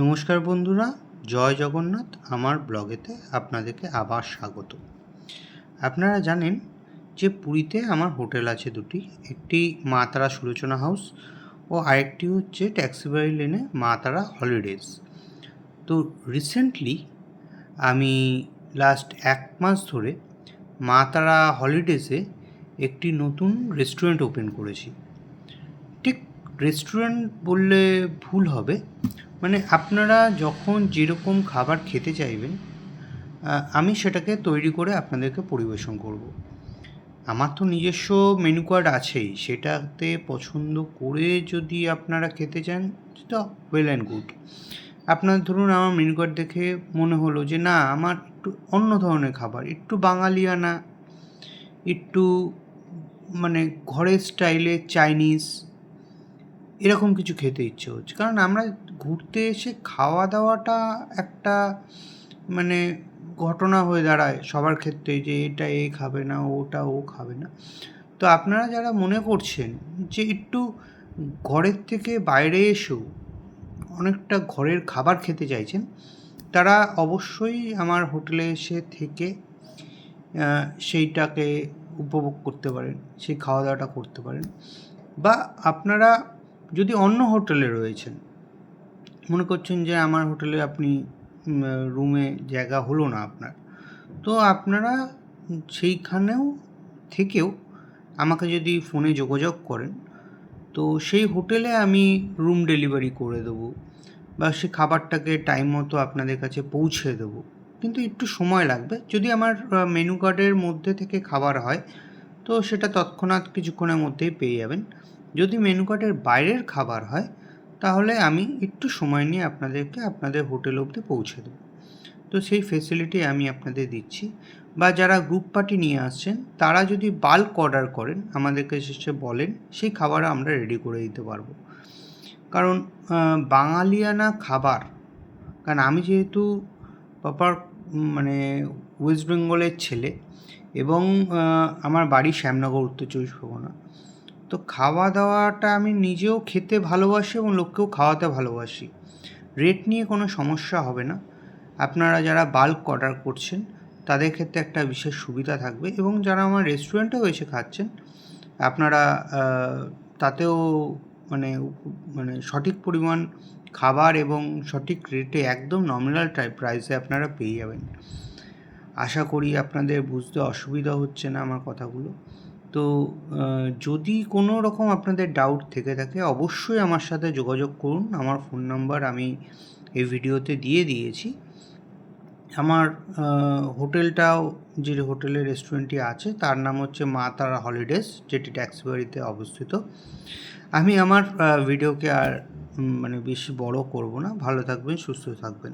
নমস্কার বন্ধুরা, জয় জগন্নাথ। আমার ব্লগেতে আপনাদেরকে আবার স্বাগত। আপনারা জানেন যে পুরীতে আমার হোটেল আছে দুটি, একটি মা তারা সুলোচনা হাউস ও আরেকটি হচ্ছে ট্যাক্সিবাড়ি লেনে মা তারা হলিডেজ। তো রিসেন্টলি আমি লাস্ট 1 মাস ধরে মা তারা হলিডেজে একটি নতুন রেস্টুরেন্ট ওপেন করেছি। ঠিক রেস্টুরেন্ট বললে ভুল হবে, মানে আপনারা যখন যেরকম খাবার খেতে চাইবেন আমি সেটাকে তৈরি করে আপনাদেরকে পরিবেশন করব। আমার তো নিজস্ব মেনু কার্ড আছেই, সেটাতে পছন্দ করে যদি আপনারা খেতে চান সেটা ওয়েল অ্যান্ড গুড। আপনার ধরুন আমার মেনু কার্ড দেখে মনে হলো যে না, আমার একটু অন্য ধরনের খাবার, একটু বাঙালিয়ানা, একটু মানে ঘরের স্টাইলে চাইনিজ এরকম কিছু খেতে ইচ্ছে হচ্ছে। কারণ আমরা ঘুরতে এসে খাওয়া দাওয়াটা একটা মানে ঘটনা হয়ে দাঁড়ায় সবার ক্ষেত্রে, যে এটা এ খাবে না, ওটা ও খাবে না। তো আপনারা যারা মনে করছেন যে একটু ঘরের থেকে বাইরে এসেও অনেকটা ঘরের খাবার খেতে চাইছেন, তারা অবশ্যই আমার হোটেলে এসে থেকে সেইটাকে উপভোগ করতে পারেন, সেই খাওয়া দাওয়াটা করতে পারেন। বা আপনারা যদি অন্য হোটেলে রয়েছেন, মনে করছেন যে আমার হোটেলে আপনি রুমে জায়গা হলো না আপনার, তো আপনারা সেইখানেও থেকেও আমাকে যদি ফোনে যোগাযোগ করেন, তো সেই হোটেলে আমি রুম ডেলিভারি করে দেবো বা সে খাবারটাকে টাইম মতো আপনাদের কাছে পৌঁছে দেবো। কিন্তু একটু সময় লাগবে। যদি আমার মেনু কার্ডের মধ্যে থেকে খাবার হয় তো সেটা তৎক্ষণাৎ কিছুক্ষণের মধ্যেই পেয়ে যাবেন। যদি মেনু কার্ডের বাইরের খাবার হয় তাহলে আমি একটু সময় নিয়ে আপনাদেরকে আপনাদের হোটেল অবধি পৌঁছে দেবো। তো সেই ফেসিলিটি আমি আপনাদের দিচ্ছি। বা যারা গ্রুপ পার্টি নিয়ে আসছেন তারা যদি বাল্ক অর্ডার করেন, আমাদেরকে এসে বলেন, সেই খাবার আমরা রেডি করে দিতে পারবো। কারণ বাঙালিয়ানা খাবার, কারণ আমি যেহেতু প্রপার মানে ওয়েস্ট বেঙ্গলের ছেলে এবং আমার বাড়ি শ্যামনগর, উত্তর 24 পরগনা। তো খাওয়া দাওয়াটা আমি নিজেও খেতে ভালোবাসি এবং লোককেও খাওয়াতে ভালোবাসি। রেট নিয়ে কোনো সমস্যা হবে না। আপনারা যারা বাল্ক অর্ডার করছেন তাদের ক্ষেত্রে একটা বিশেষ সুবিধা থাকবে, এবং যারা আমার রেস্টুরেন্টেও এসে খাচ্ছেন আপনারা তাতেও মানে মানে সঠিক পরিমাণ খাবার এবং সঠিক রেটে একদম নমিনাল প্রাইসে আপনারা পেয়ে যাবেন। আশা করি আপনাদের বুঝতে অসুবিধা হচ্ছে না আমার কথাগুলো। তো যদি কোনো রকম আপনাদের ডাউট থেকে থাকে অবশ্যই আমার সাথে যোগাযোগ করুন। আমার ফোন নাম্বার আমি এই ভিডিওতে দিয়ে দিয়েছি। আমার হোটেলটাও, যে হোটেলে রেস্টুরেন্টটি আছে তার নাম হচ্ছে মা তারা হলিডেজ, যেটি ট্যাক্সিবাড়িতে অবস্থিত। আমি আমার ভিডিওকে আর বেশি বড় করব না। ভালো থাকবেন, সুস্থ থাকবেন।